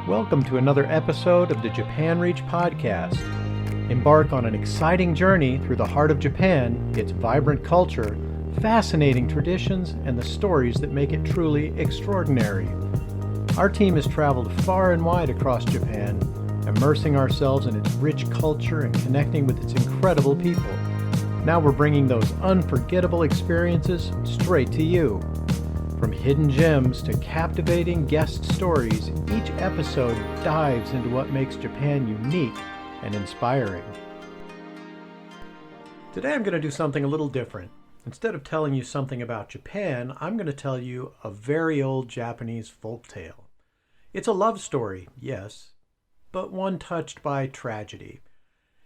Welcome to another episode of the Japan Reach podcast. Embark on an exciting journey through the heart of Japan, its vibrant culture, fascinating traditions, and the stories that make it truly extraordinary. Our team has traveled far and wide across Japan, immersing ourselves in its rich culture and connecting with its incredible people. Now we're bringing those unforgettable experiences straight to you. From hidden gems to captivating guest stories, each episode dives into what makes Japan unique and inspiring. Today I'm going to do something a little different. Instead of telling you something about Japan, I'm going to tell you a very old Japanese folktale. It's a love story, yes, but one touched by tragedy.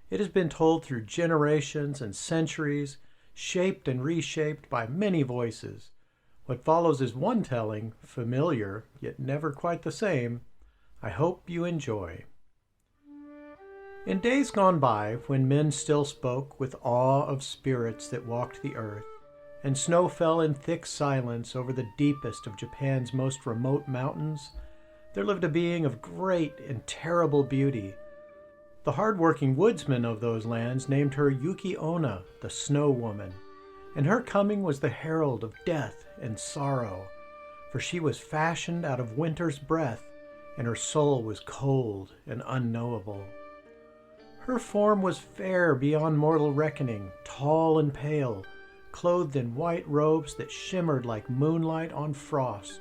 It has been told through generations and centuries, shaped and reshaped by many voices. What follows is one telling, familiar, yet never quite the same. I hope you enjoy. In days gone by, when men still spoke with awe of spirits that walked the earth, and snow fell in thick silence over the deepest of Japan's most remote mountains, there lived a being of great and terrible beauty. The hard-working woodsman of those lands named her Yuki Onna, the Snow Woman, and her coming was the herald of death and sorrow, for she was fashioned out of winter's breath, and her soul was cold and unknowable. Her form was fair beyond mortal reckoning, tall and pale, clothed in white robes that shimmered like moonlight on frost.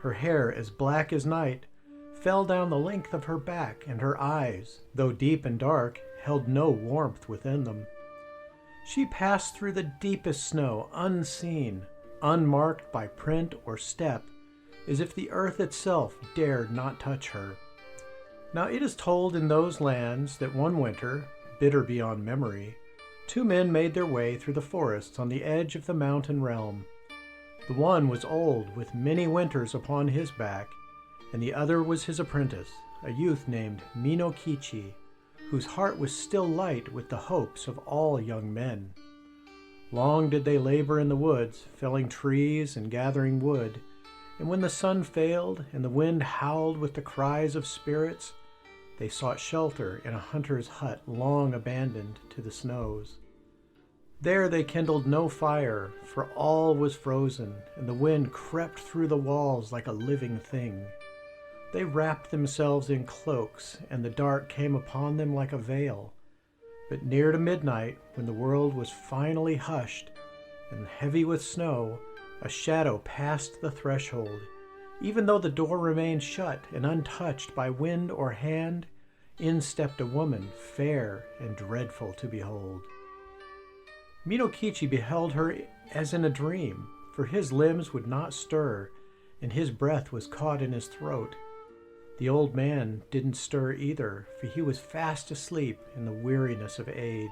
Her hair, as black as night, fell down the length of her back, and her eyes, though deep and dark, held no warmth within them. She passed through the deepest snow, unseen, unmarked by print or step, as if the earth itself dared not touch her. Now it is told in those lands that one winter, bitter beyond memory, two men made their way through the forests on the edge of the mountain realm. The one was old, with many winters upon his back, and the other was his apprentice, a youth named Minokichi, whose heart was still light with the hopes of all young men. Long did they labor in the woods, felling trees and gathering wood, and when the sun failed and the wind howled with the cries of spirits, they sought shelter in a hunter's hut long abandoned to the snows. There they kindled no fire, for all was frozen, and the wind crept through the walls like a living thing. They wrapped themselves in cloaks, and the dark came upon them like a veil. But near to midnight, when the world was finally hushed and heavy with snow, a shadow passed the threshold. Even though the door remained shut and untouched by wind or hand, in stepped a woman, fair and dreadful to behold. Minokichi beheld her as in a dream, for his limbs would not stir, and his breath was caught in his throat. The old man didn't stir either, for he was fast asleep in the weariness of age.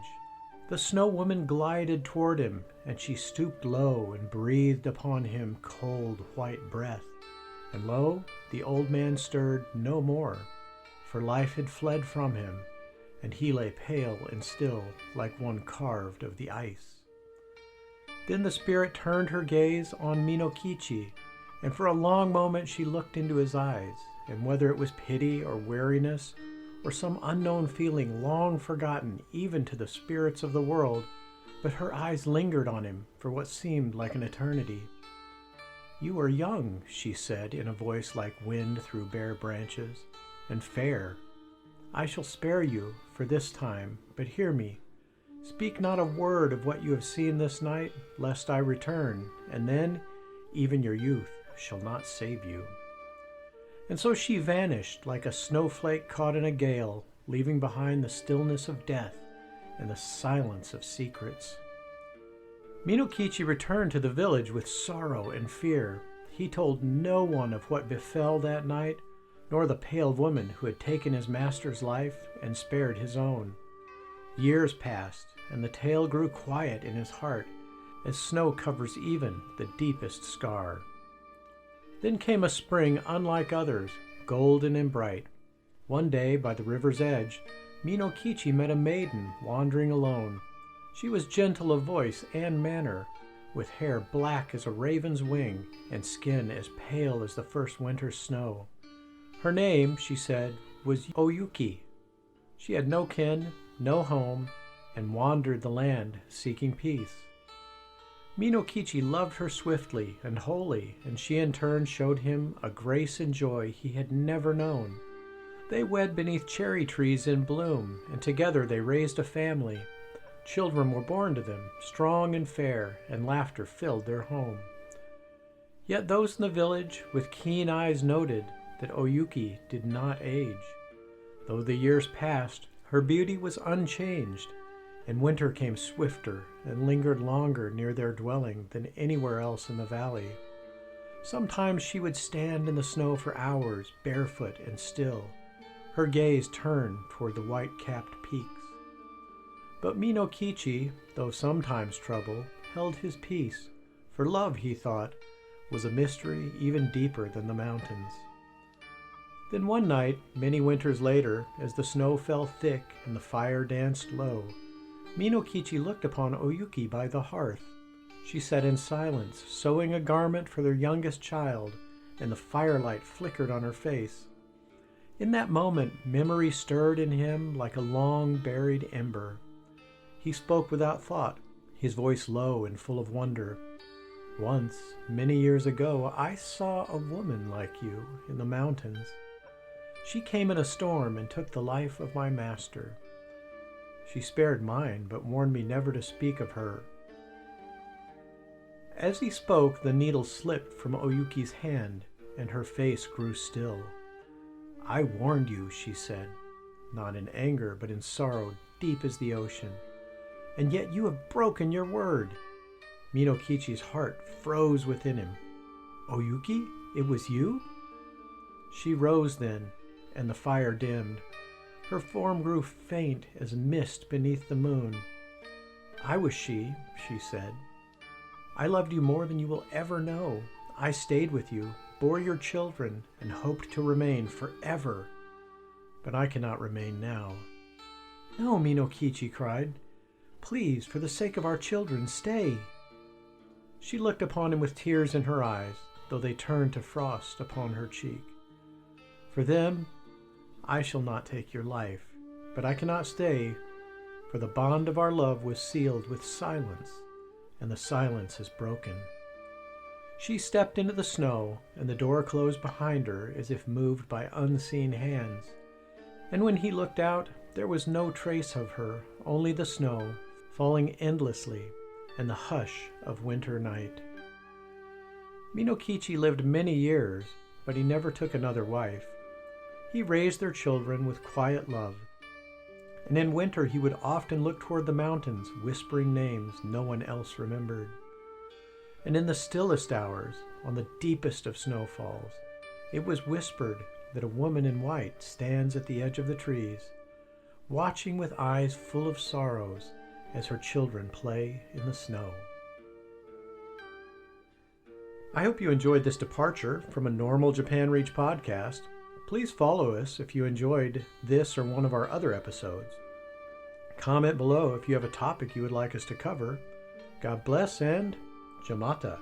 The snow woman glided toward him, and she stooped low and breathed upon him cold white breath. And lo, the old man stirred no more, for life had fled from him, and he lay pale and still like one carved of the ice. Then the spirit turned her gaze on Minokichi, and for a long moment she looked into his eyes, and whether it was pity or weariness or some unknown feeling long forgotten even to the spirits of the world, but her eyes lingered on him for what seemed like an eternity. "You are young," she said in a voice like wind through bare branches, "and fair. I shall spare you for this time, but hear me. Speak not a word of what you have seen this night, lest I return, and then even your youth shall not save you." And so she vanished like a snowflake caught in a gale, leaving behind the stillness of death and the silence of secrets. Minokichi returned to the village with sorrow and fear. He told no one of what befell that night, nor the pale woman who had taken his master's life and spared his own. Years passed, and the tale grew quiet in his heart, as snow covers even the deepest scar. Then came a spring unlike others, golden and bright. One day, by the river's edge, Minokichi met a maiden wandering alone. She was gentle of voice and manner, with hair black as a raven's wing and skin as pale as the first winter's snow. Her name, she said, was Oyuki. She had no kin, no home, and wandered the land seeking peace. Minokichi loved her swiftly and wholly, and she in turn showed him a grace and joy he had never known. They wed beneath cherry trees in bloom, and together they raised a family. Children were born to them, strong and fair, and laughter filled their home. Yet those in the village with keen eyes noted that Oyuki did not age. Though the years passed, her beauty was unchanged, and winter came swifter and lingered longer near their dwelling than anywhere else in the valley. Sometimes she would stand in the snow for hours, barefoot and still, her gaze turned toward the white-capped peaks. But Minokichi, though sometimes troubled, held his peace, for love, he thought, was a mystery even deeper than the mountains. Then one night, many winters later, as the snow fell thick and the fire danced low, Minokichi looked upon Oyuki by the hearth. She sat in silence, sewing a garment for their youngest child, and the firelight flickered on her face. In that moment, memory stirred in him like a long-buried ember. He spoke without thought, his voice low and full of wonder. Once, many years ago, I saw a woman like you in the mountains. She came in a storm and took the life of my master. She spared mine, but warned me never to speak of her. As he spoke, the needle slipped from Oyuki's hand, and her face grew still. I warned you, she said, not in anger, but in sorrow deep as the ocean. And yet you have broken your word. Minokichi's heart froze within him. Oyuki, it was you? She rose then, and the fire dimmed. Her form grew faint as mist beneath the moon. I was she said. I loved you more than you will ever know. I stayed with you, bore your children, and hoped to remain forever. But I cannot remain now. No, Minokichi cried. Please, for the sake of our children, stay. She looked upon him with tears in her eyes, though they turned to frost upon her cheek. For them, I shall not take your life, but I cannot stay, for the bond of our love was sealed with silence, and the silence is broken. She stepped into the snow, and the door closed behind her as if moved by unseen hands. And when he looked out, there was no trace of her, only the snow, falling endlessly, and the hush of winter night. Minokichi lived many years, but he never took another wife. He raised their children with quiet love, and in winter he would often look toward the mountains, whispering names no one else remembered. And in the stillest hours, on the deepest of snowfalls, it was whispered that a woman in white stands at the edge of the trees, watching with eyes full of sorrows as her children play in the snow. I hope you enjoyed this departure from a normal Japan Reach podcast. Please follow us if you enjoyed this or one of our other episodes. Comment below if you have a topic you would like us to cover. God bless and Jamata.